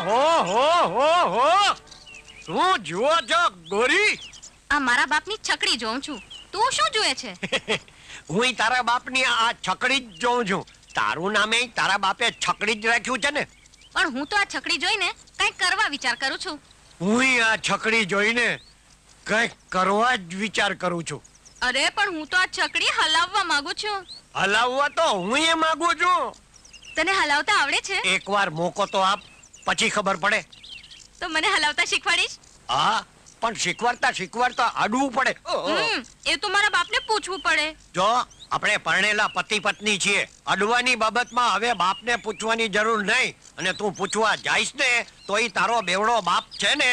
ઓહો શું જુઓ છો ગોરી? આ મારા બાપની છકડી જોઉં છું. તું શું જોએ છે? હું તારા બાપની આ છકડી જ જોઉં છું. તારું નામે તારા બાપે છકડી જ રાખ્યું છે ને? પણ હું તો આ છકડી જોઈને કંઈક કરવા વિચાર કરું છું. હું આ છકડી જોઈને કંઈક કરવા જ વિચાર કરું છું. અરે પણ હું તો આ છકડી હલાવવા માંગુ છું. હલાવવા તો હું એ માંગુ છું. તને હલાવતા આવડે છે? એકવાર મોકો તો આપ, પછી ખબર પડે. તો મને હલાવતા શીખવાડીશ? હા, પણ શીખવાડતા અડવું પડે. એ તો મારા બાપને પૂછવું પડે. જો આપણે પરણેલા પતિ પત્ની છીએ, અડવાની બાબતમાં હવે બાપને પૂછવાની જરૂર નહીં. અને તું પૂછવા જાઈશ ને તો ઈ તારો બેવડો બાપ છે ને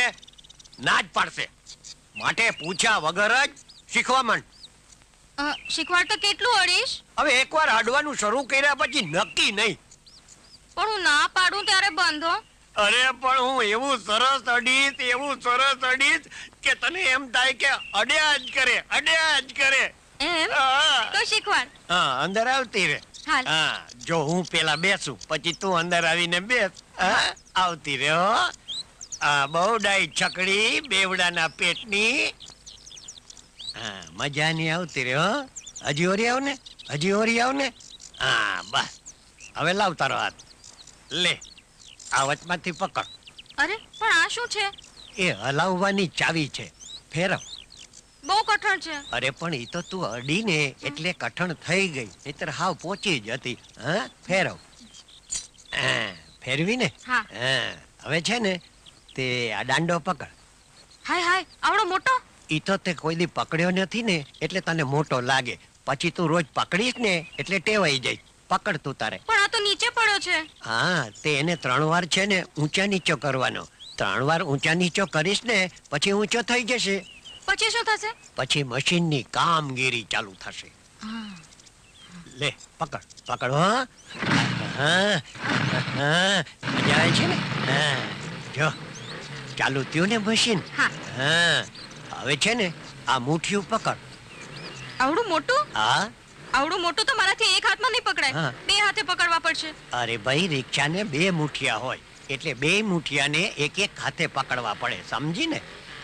ના જ પાડશે. માટે પૂછ્યા વગર જ શીખવા માંડ. શીખવાડ તો કેટલું અડીશ? હવે એકવાર અડવાનું શરૂ કર્યા પછી નક્કી નહીં. પણ હું ના પાડું ત્યારે બંધો. અરે પણ હું એવું સરસ અડીશ કે તને એમ થાય કે અડ્યા જ કરે. એમ? તો શીખવાડ. હા, અંદર આવતી રે. હાલ. હા, જો હું પેલા બેસું પછી તું અંદર આવીને બેસ. આવતી રે હો. આ બહુ ડાઈ છકડી બેવડાના પેટની. હા, મજાની આવતી રે હો. હજી ઓરી આવ ને. હા, બસ. હવે લાવ તારો હાથ. લે, આ વચમાંથી પકડ. અરે પણ આ શું છે? એ હલાવવાની ચાવી છે. ફેરવ. બહુ કઠણ છે. અરે પણ ઈ તો તું અડીને એટલે કઠણ થઈ ગઈ, નહીતર હાવ પોચી જ હતી. હા, ફેરવ. ફેરવી ને? હા. હવે છે ને તે આ દાંડો પકડ. હાય આવડો મોટો? ઈ તો તે કોઈ દી પકડ્યો નથી ને એટલે તને મોટો લાગે. પછી તું રોજ પકડીશ ને એટલે ટેવાઈ જાય. પકડ તું તારે. પણ આ તો નીચે પડ્યો છે. હા, તે એને 3 વાર છે ને ઊંચા નીચો કરવાનો. 3 વાર ઊંચા નીચો કરીશ ને પછી ઊંચો થઈ જશે. પછી શું થશે? પછી મશીનની કામગીરી ચાલુ થશે. લે, પકડ હો. હા, મજા આવે છે ને? હા, જો ચાલુ થયું ને મશીન. હા, હવે છે ને આ મુઠ્ઠીઓ પકડ. આવડું મોટું? હા. આવડું મોટું તો મારાથી એક હાથમાં નહીં પકડાય. 2 હાથે પકડવા પડશે. અરે ભાઈ, રિક્ષાને 2 મુઠિયા હોય એટલે 2 મુઠિયાને એક હાથે પકડવા પડે, સમજી ને?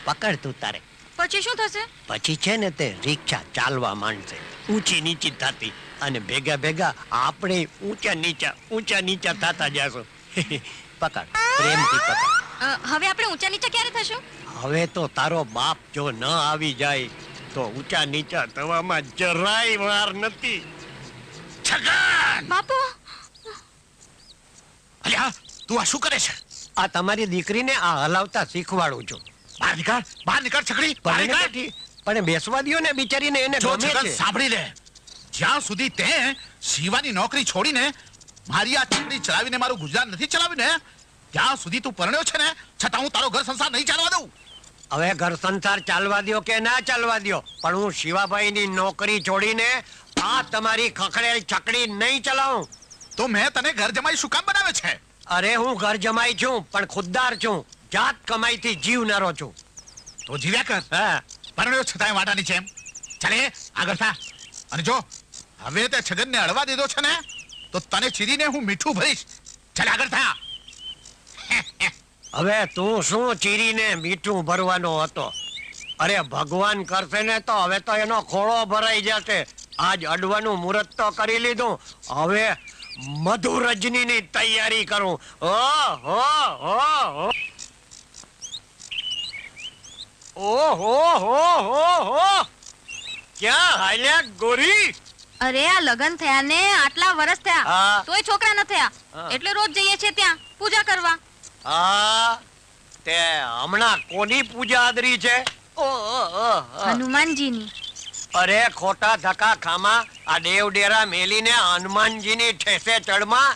પકડ તું તારે. પછી શું થશે? પછી છે ને તે રિક્ષા ચાલવા માંડશે, ઊંચી નીચી થતી, અને ભેગા આપણે ઊંચા નીચા થતા જશું. પકડ, પ્રેમથી પકડ. હવે આપણે ઊંચા નીચા ક્યારે થશું? હવે તો તારો બાપ જો ન આવી જાય તો ઊંચા નીચા થવામાં જરાય વાર નથી. છગન! બાપુ! અલ્યા, તું આ શું કરે છે? આ તમારી દીકરીને આ હલાવતા શીખવાડું છું. બહાર નીકળ છકડી, બહાર નીકળ. પણ બેસવા દ્યો ને બિચારીને, એને ગમે છે. સાંભળી લે, જ્યાં સુધી તે શિવાની નોકરી છોડીને મારી આ છકડી ચલાવીને મારું ગુજરાન નથી ચલાવીને, ત્યાં સુધી તું પરણ્યો છે ને, છતાં હું તારો ઘર સંસાર નહીં ચાલવા દઉં. હવે ઘર સંસાર ચાલવા દ્યો કે ના ચાલવા દ્યો, પણ હું શિવાભાઈની નોકરી છોડીને આ તમારી ખખડેલ છકડી નહીં ચલાવું. તો મેં તને ઘર જમાઈ શું કામ બનાવે છે? અરે હું ઘર જમાઈ છું પણ ખુદદાર છું, જાત કમાઈથી જીવનારો છું. તો જીવ્યા કર. હા, પરણ્યો છતાંય વાટાની છે એમ. ચાલે આગળ થા. અને જો હવે તે છગનને અડવા દીધો છે ને તો તને ચીરીને હું મીઠું ભરીશ. ચાલે આગળ થા. હવે તું શું ચીરીને મીઠું ભરવાનો હતો? અરે ભગવાન કરશે ને તો હવે તો એનો ખોળો ભરાઈ જશે. આજ અડવાનું મુહૂર્ત તો કરી લીધું, હવે મધુ રજનીની તૈયારી કરું. ઓહો, ક્યાં હાલ્યા ગોરી? અરે આ લગન થયા ને આટલા વર્ષ થયા, હા. તોય છોકરા ન થયા. એટલે રોજ જઈએ છીએ ત્યાં પૂજા કરવા. હા, તે હમણાં કોની પૂજા આદરી છે? હનુમાનજીની. અરે ખોટા ધક્કા ખામાં આ દેવ ડેરા મેલીને હનુમાનજીની ઠેસે ચડમાં.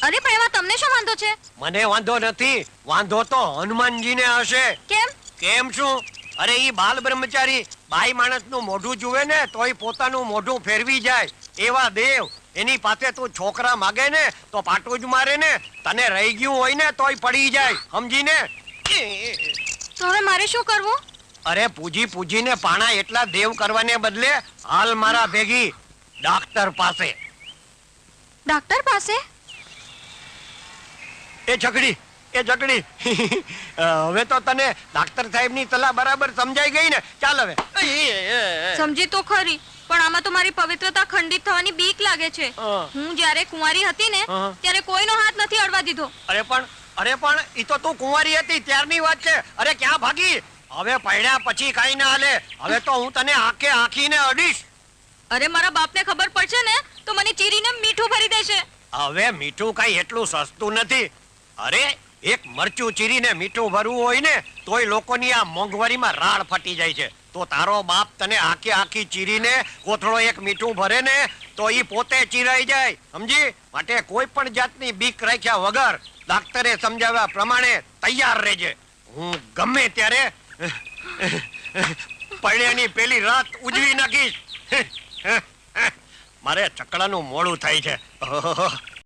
અરે પણ એમાં તમને શું વાંધો છે? મને વાંધો નથી, વાંધો તો હનુમાનજીને હશે. કેમ શું? અરે ઈ બાલ બ્રહ્મચારી બાઈ માણસનું મોઢું જુએ ને તોય પોતાનું મોઢું ફેરવી જાય એવા દેવ. એની પાસે તું છોકરા માગે ને તો પાટું જ મારે ને, તને રહી ગયું હોય ને તોય પડી જાય, સમજી ને? તો હવે મારે શું કરવું? અરે પૂજીને પાણા એટલા દેવ કરવાને બદલે હાલ મારા ભેગી ડાક્ટર પાસે. ડાક્ટર પાસે? એ છકડી એ જકડી હવે તો તને ડાક્ટર સાહેબની સલાહ બરાબર સમજાઈ ગઈ ને? ચાલ હવે. સમજી તો ખરી, પણ આમાં તો મારી પવિત્રતા ખંડિત થવાની બીક લાગે છે. હું જ્યારે કુંવારી હતી ને ત્યારે કોઈનો હાથ નથી અડવા દીધો. અરે પણ ઈ તો તું કુંવારી હતી ત્યારની વાત છે. અરે ક્યાં ભાગી? હવે પૈણ્યા પછી કાઈ ના હાલે. હવે તો હું તને આંખે આંખીને અડીશ. અરે મારા બાપને ખબર પડશે ને તો મને ચીરીને મીઠું ભરી દેશે. હવે મીઠું કઈ એટલું સસ્તું નથી. અરે એક મરચું ચીરીને મીઠું ભરવું હોય ને તોય લોકોની આ મોંઘવારીમાં રાડ ફાટી જાય છે. તો તારો બાપ તને આખી આખી ચીરીને કોથળો એક મીઠું ભરે ને તો ઈ પોતે ચીરાઈ જાય, સમજી? માટે કોઈ પણ જાતની બીક રાખ્યા વગર ડાક્ટરે સમજાવ્યા પ્રમાણે તૈયાર રહેજે. હું ગમે ત્યારે પરણ્યાની પેલી રાત ઉજવી નાખીશ. મારે ચકડાનું મોડું થાય છે.